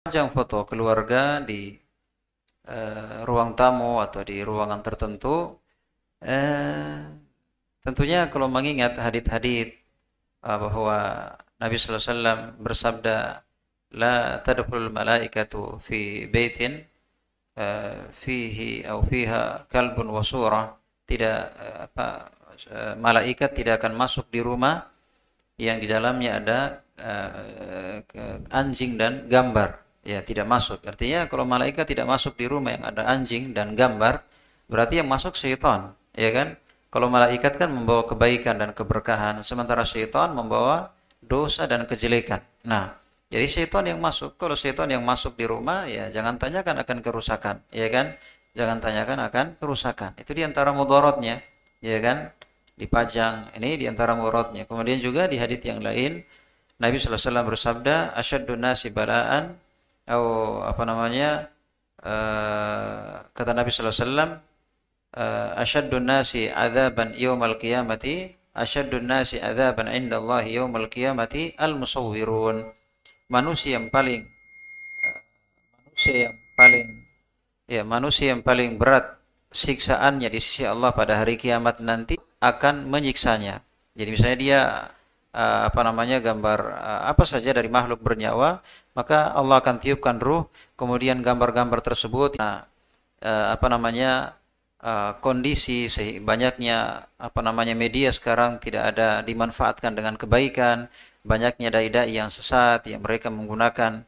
Pajang foto keluarga di ruang tamu atau di ruangan tertentu, eh, tentunya kalau mengingat hadits-hadits bahwa Nabi Sallallahu Alaihi Wasallam bersabda, la tadkhulul malaikatu fi baitin fihi atau fiha kalbun wa surah, tidak malaikat tidak akan masuk di rumah yang di dalamnya ada anjing dan gambar. Ya, tidak masuk. Artinya kalau malaikat tidak masuk di rumah yang ada anjing dan gambar, berarti yang masuk syaitan, ya kan? Kalau malaikat kan membawa kebaikan dan keberkahan, sementara syaitan membawa dosa dan kejelekan. Nah, jadi syaitan yang masuk. Kalau syaitan yang masuk di rumah, ya jangan tanyakan akan kerusakan, ya kan? Jangan tanyakan akan kerusakan. Itu di antara mudaratnya, ya kan? Dipajang, ini di antara mudaratnya. Kemudian juga di hadits yang lain, Nabi sallallahu alaihi wasallam bersabda, "Asyaddun nasi bala'an," atau apa namanya? Kata Nabi sallallahu alaihi wasallam, "Asyaddun nasi adzaban yaumal qiyamati, asyaddun nasi adzaban indallahi yaumal qiyamati al-musawwirun." Manusia yang paling manusia yang paling manusia yang paling berat siksaannya di sisi Allah pada hari kiamat nanti akan menyiksanya. Jadi misalnya dia gambar apa saja dari makhluk bernyawa, maka Allah akan tiupkan ruh, kemudian gambar-gambar tersebut kondisi banyaknya media sekarang tidak ada dimanfaatkan dengan kebaikan, banyaknya dai-dai yang sesat yang mereka menggunakan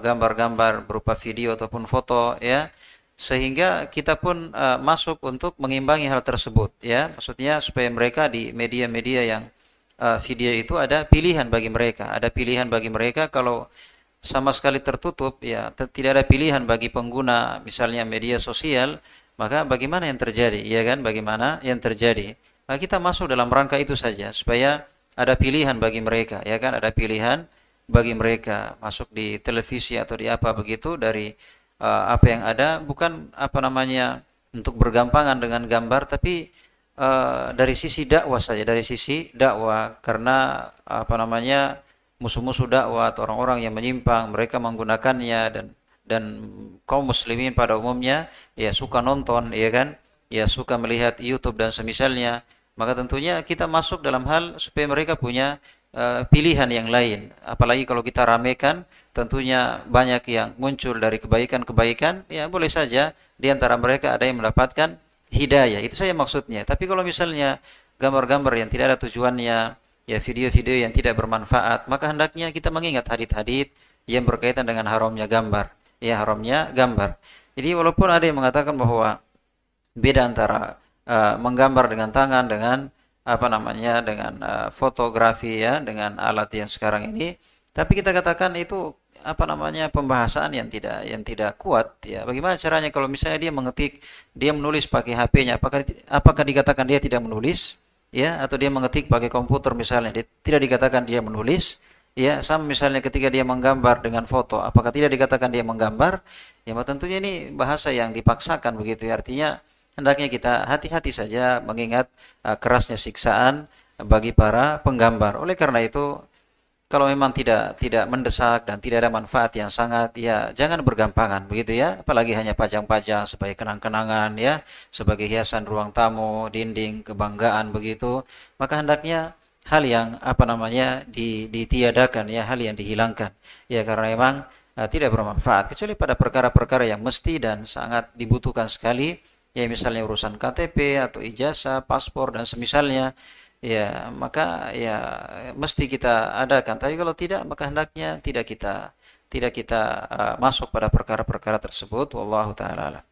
gambar-gambar berupa video ataupun foto, ya, sehingga kita pun masuk untuk mengimbangi hal tersebut, ya, maksudnya supaya mereka di media-media yang video itu ada pilihan bagi mereka, kalau sama sekali tertutup, ya, tidak ada pilihan bagi pengguna misalnya media sosial, maka bagaimana yang terjadi, ya kan, bagaimana yang terjadi. Nah, kita masuk dalam rangka itu saja supaya ada pilihan bagi mereka, ya kan, ada pilihan bagi mereka masuk di televisi atau di apa begitu dari apa yang ada, bukan untuk bergampangan dengan gambar, tapi dari sisi dakwah saja, dari sisi dakwah, karena musuh-musuh dakwah atau orang-orang yang menyimpang, mereka menggunakannya, dan kaum muslimin pada umumnya ya suka nonton, ya kan, ya suka melihat YouTube dan semisalnya, maka tentunya kita masuk dalam hal supaya mereka punya pilihan yang lain. Apalagi kalau kita ramekan, tentunya banyak yang muncul dari kebaikan-kebaikan, ya boleh saja di antara mereka ada yang mendapatkan hidayah, itu saya maksudnya. Tapi kalau misalnya gambar-gambar yang tidak ada tujuannya, ya video-video yang tidak bermanfaat, maka hendaknya kita mengingat hadits-hadits yang berkaitan dengan haramnya gambar, ya, haramnya gambar. Jadi walaupun ada yang mengatakan bahwa beda antara menggambar dengan tangan dengan dengan fotografi, ya, dengan alat yang sekarang ini, tapi kita katakan itu pembahasan yang tidak kuat, ya. Bagaimana caranya kalau misalnya dia menulis pakai HP-nya, apakah dikatakan dia tidak menulis, ya, atau dia mengetik pakai komputer misalnya, dia tidak dikatakan dia menulis, ya. Sama misalnya ketika dia menggambar dengan foto, apakah tidak dikatakan dia menggambar, ya. Tentunya ini bahasa yang dipaksakan begitu, ya. Artinya hendaknya kita hati-hati saja mengingat kerasnya siksaan bagi para penggambar. Oleh karena itu, kalau memang tidak mendesak dan tidak ada manfaat yang sangat, ya jangan bergampangan begitu, ya. Apalagi hanya pajang-pajang sebagai kenang-kenangan, ya, sebagai hiasan ruang tamu, dinding, kebanggaan begitu. Maka hendaknya hal yang ditiadakan, ya, hal yang dihilangkan, ya, karena memang tidak bermanfaat kecuali pada perkara-perkara yang mesti dan sangat dibutuhkan sekali, ya, misalnya urusan KTP atau ijazah, paspor dan semisalnya, ya, maka ya mesti kita adakan. Tapi kalau tidak, maka hendaknya tidak kita masuk pada perkara-perkara tersebut. Wallahu taala alam.